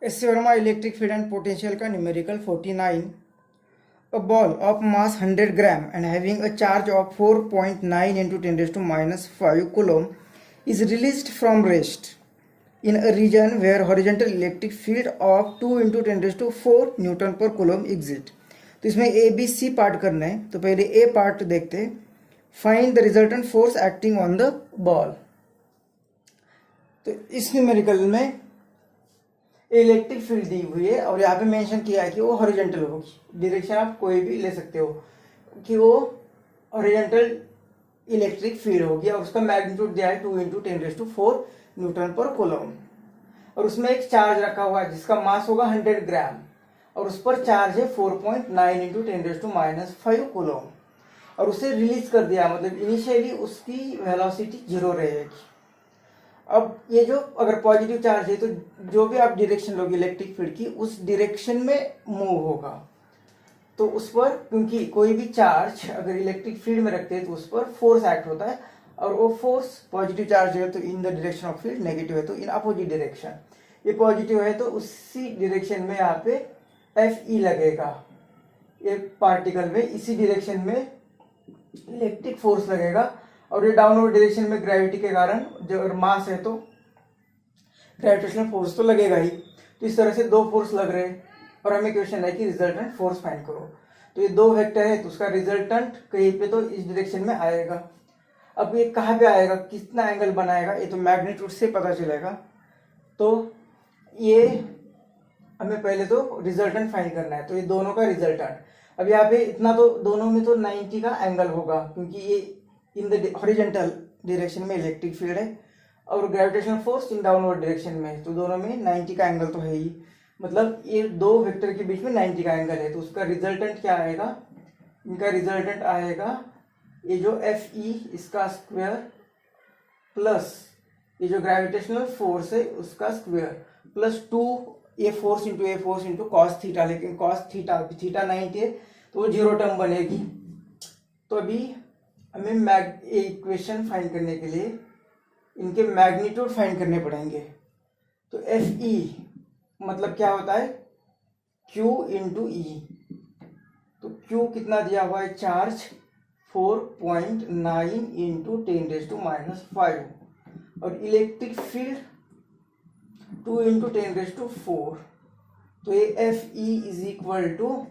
इससे Verma electric field and potential का numerical 49. A ball of mass 100 gram and having a charge of 4.9 into 10 raised to minus 5 coulomb is released from rest in a region where horizontal electric field of 2 into 10 raised to 4 Newton पर coulomb exit. तो इसमें A B C part करना है. तो पहले ए part देखते हैं. Find the resultant force acting on the ball. तो इस न्यूमेरिकल में इलेक्ट्रिक फील्ड दी हुई है और यहाँ पे मेंशन किया है कि वो हॉरिजॉन्टल होगी. डायरेक्शन आप कोई भी ले सकते हो कि वो हॉरिजॉन्टल इलेक्ट्रिक फील्ड होगी और उसका मैग्नीट्यूड दिया है 2 इंटू 10⁴ न्यूटन पर कूलम. और उसमें एक चार्ज रखा हुआ है जिसका मास होगा 100 ग्राम और उस पर चार्ज है 4.9 इंटू 10⁻⁵ कूलम. और उसे रिलीज कर दिया, मतलब इनिशियली उसकी वेलोसिटी 0 रहेगी. अब ये जो अगर पॉजिटिव चार्ज है तो जो भी आप डायरेक्शन लोगे इलेक्ट्रिक फील्ड की उस डायरेक्शन में मूव होगा. तो उस पर क्योंकि कोई भी चार्ज अगर इलेक्ट्रिक फील्ड में रखते हैं तो उस पर फोर्स एक्ट होता है और वो फोर्स पॉजिटिव चार्ज है तो in the direction of field, negative है तो इन अपोजिट डायरेक्शन. ये पॉजिटिव है तो उसी डायरेक्शन में यहाँ पे एफ ई लगेगा. ये पार्टिकल में इसी डायरेक्शन में इलेक्ट्रिक फोर्स लगेगा और ये डाउनवर्ड डायरेक्शन में ग्रेविटी के कारण जो मास है तो ग्रेविटेशनल फोर्स तो लगेगा ही. तो इस तरह से दो फोर्स लग रहे हैं और हमें क्वेश्चन है कि रिजल्टेंट फोर्स फाइंड करो. तो ये दो वेक्टर है तो उसका रिजल्टेंट कहीं पे तो इस डायरेक्शन में आएगा. अब ये कहाँ पे आएगा, कितना एंगल बनाएगा, ये तो मैग्नीट्यूड से पता चलेगा. तो ये हमें पहले तो रिजल्टेंट फाइंड करना है. तो ये दोनों का रिजल्टेंट अब यहाँ पे इतना तो दोनों में तो 90 का एंगल होगा क्योंकि ये इन द हॉरिजॉन्टल डायरेक्शन में इलेक्ट्रिक फील्ड है और gravitational force in downward direction में, तो दोनों में 90 का एंगल तो है ही. मतलब ये दो वेक्टर के बीच में 90 का एंगल है. तो उसका रिजल्टेंट क्या आएगा, इनका रिजल्टेंट आएगा ये जो एफ ई इसका स्क्वायर प्लस ये जो ग्रेविटेशनल फोर्स है उसका square plus 2 a force into cos theta. लेकिन कॉस थीटा 90 है तो वो 0 टर्म बनेगी. तो अभी हमें इक्वेशन फाइंड करने के लिए इनके मैग्नीट्यूड फाइंड करने पड़ेंगे. तो एफ ई मतलब क्या होता है Q इंटू ई. तो Q कितना दिया हुआ है, चार्ज 4.9 इंटू 10⁻⁵ और इलेक्ट्रिक फील्ड 2 इंटू 10⁴. तो ये F E is equal to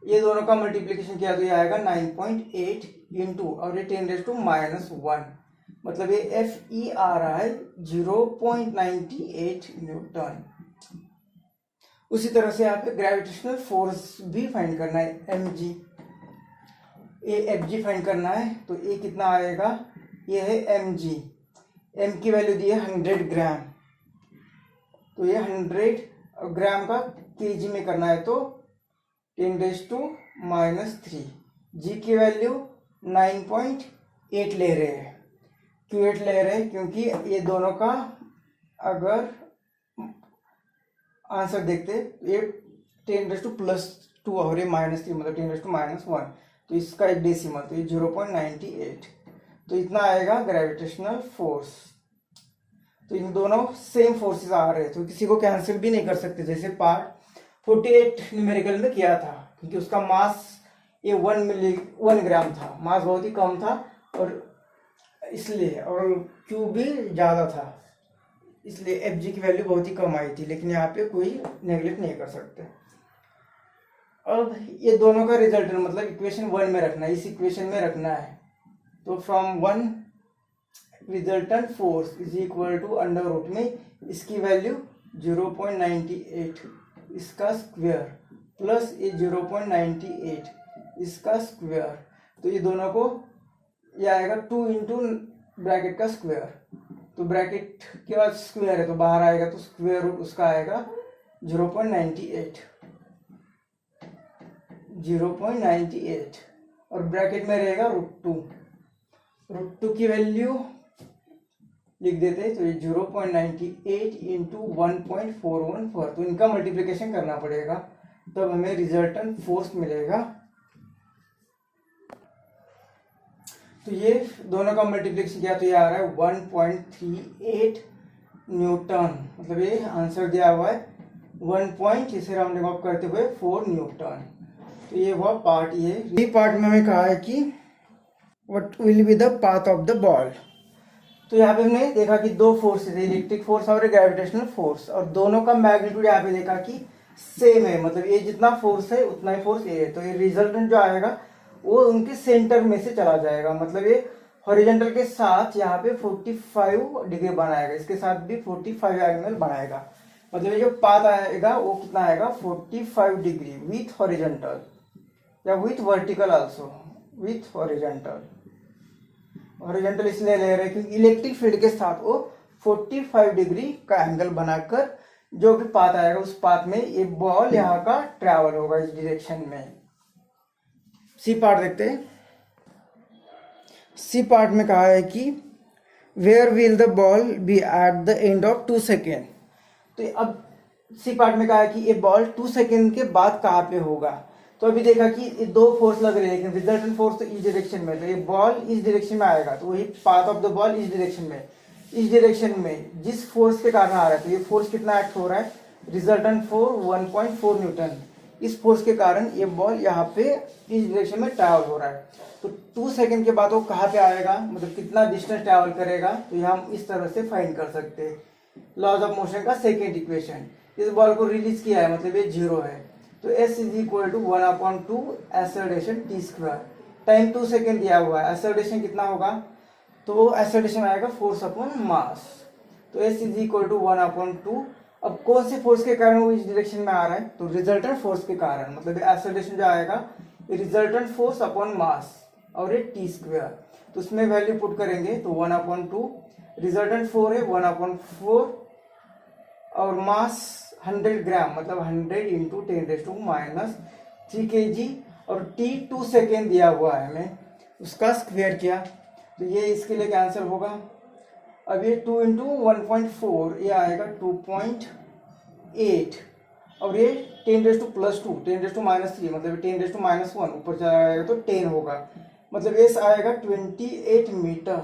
ये दोनों का मल्टीप्लीकेशन किया तो ये आएगा 9.8 इंटू और ये 10⁻⁻1. मतलब ये एफ ई आ रहा है 0.98 न्यूटन. उसी तरह से यहाँ पे ग्रेविटेशनल फोर्स भी फाइंड करना है, M G A F G find करना है. तो ये कितना आएगा, ये है एम जी. एम की वैल्यू दी है 100 ग्राम. तो ये 100 ग्राम का केजी में करना है तो 10⁻⁻3. जी की वैल्यू 9.8 ले रहे हैं. क्यों 8 ले रहे हैं, क्योंकि ये दोनों का अगर आंसर देखते ये 10⁻+2 और ये -3 मतलब 10⁻⁻1. तो इसका एक डेसिमल तो ये 0.98. तो इतना आएगा ग्रेविटेशनल फोर्स. तो इन दोनों सेम फोर्सेस आ रहे हैं तो किसी को कैंसिल भी नहीं कर सकते जैसे पार्ट 48 न्यूमेरिकल में किया था क्योंकि उसका मास ये 1 ग्राम था. मास बहुत ही कम था और इसलिए और क्यू भी ज़्यादा था इसलिए एफ जी की वैल्यू बहुत ही कम आई थी. लेकिन यहाँ पे कोई नेगलेक्ट नहीं कर सकते. अब ये दोनों का रिजल्ट मतलब इक्वेशन 1 में रखना है, इस इक्वेशन में रखना है. तो from 1 resultant force is equal to under root में इसकी वैल्यू 0.98 इसका स्क्वायर प्लस ये 0.98 इसका स्क्वायर. तो ये दोनों को ये आएगा 2 इंटू ब्रैकेट का स्क्वायर. तो ब्रैकेट के बाद स्क्वायर है तो बाहर आएगा तो स्क्वायर रूट उसका आएगा 0.98 और ब्रैकेट में रहेगा √2. √2 की वैल्यू लिख देते हैं तो ये 0.98 इंटू 1.414. तो इनका मल्टीप्लिकेशन करना पड़ेगा तब हमें रिजल्टेंट फोर्स मिलेगा. तो ये दोनों का मल्टीप्लिकेशन किया तो ये आ रहा है 1.38 न्यूटन. मतलब ये आंसर दिया हुआ है इसे राउंडिंग ऑफ करते हुए 4 न्यूटन। तो ये हुआ पार्ट ये पार्ट में हमें कहा है कि what will be the path of the ball. तो यहाँ पे हमने देखा कि दो फोर्सेस है, इलेक्ट्रिक फोर्स और ग्रेविटेशनल फोर्स, और दोनों का मैग्नीट्यूड यहाँ पे देखा कि सेम है, मतलब ये जितना फोर्स है उतना ही फोर्स ये है। तो ये रिजल्टेंट जो आएगा वो उनके सेंटर में से चला जाएगा, मतलब ये हॉरिजॉन्टल के साथ यहाँ पे 45 डिग्री बनाएगा, इसके साथ भी 45 एंगल बनाएगा। मतलब ये जो पाथ आएगा वो कितना आएगा 45 डिग्री विथ हॉरिजॉन्टल या with vertical also, with horizontal. Horizontal इसलिए ले रहे हैं क्योंकि इलेक्ट्रिक फील्ड के साथ वो 45 डिग्री का एंगल बनाकर जो भी पाथ आएगा उस पाथ में ये बॉल यहाँ का ट्रैवल होगा इस डायरेक्शन में। सी पार्ट देखते हैं। सी पार्ट में कहा है कि where will the ball be at the end of 2 second. तो अब सी पार्ट में कहा है कि ये बॉल 2 सेकेंड के बाद कहाँ पे होगा। तो अभी देखा कि ये दो फोर्स लग रहे हैं, लेकिन रिजल्टेंट फोर्स तो इस डायरेक्शन में, तो ये बॉल इस डायरेक्शन में आएगा, तो वही पाथ ऑफ द बॉल इस डायरेक्शन में। इस डायरेक्शन में जिस फोर्स के कारण आ रहा है, तो ये फोर्स कितना एक्ट हो रहा है, रिजल्टेंट फोर्स 1.4 न्यूटन। इस फोर्स के कारण ये बॉल यहाँ पे इस डायरेक्शन में ट्रैवल हो रहा है। तो 2 सेकेंड के बाद वो कहाँ पे आएगा, मतलब कितना डिस्टेंस ट्रैवल करेगा, तो ये हम इस तरह से फाइंड कर सकते हैं। लॉज ऑफ मोशन का सेकेंड इक्वेशन, इस बॉल को रिलीज किया है मतलब ये 0 है, तो S is equal to 1/2 acceleration t square. Time 2 second दिया हुआ है, एक्सेलरेशन कितना होगा, तो एक्सेलरेशन आएगा फोर्स अपॉन मास। तो S इज इक्वल टू 1/2। अब कौन से फोर्स के कारण वो इस डायरेक्शन में आ रहा है, तो रिजल्टेंट फोर्स के कारण, मतलब एक्सेलरेशन जो आएगा रिजल्टेंट फोर्स अपॉन मास और ये t स्क्वायर। तो उसमें वैल्यू पुट करेंगे तो 1/2, रिजल्टेंट 4 है 1/4, और मास 100 ग्राम मतलब 100 इंटू 10⁻³ kg, और t 2 सेकेंड दिया हुआ है हमें, उसका स्क्वायर किया, तो ये इसके लिए आंसर होगा। अब ये 2 इंटू 1.4 ये आएगा 2.8, और ये 10⁻², 10⁻³ मतलब 10⁻1 ऊपर चला जाएगा तो 10 होगा, मतलब ये आएगा 28 मीटर।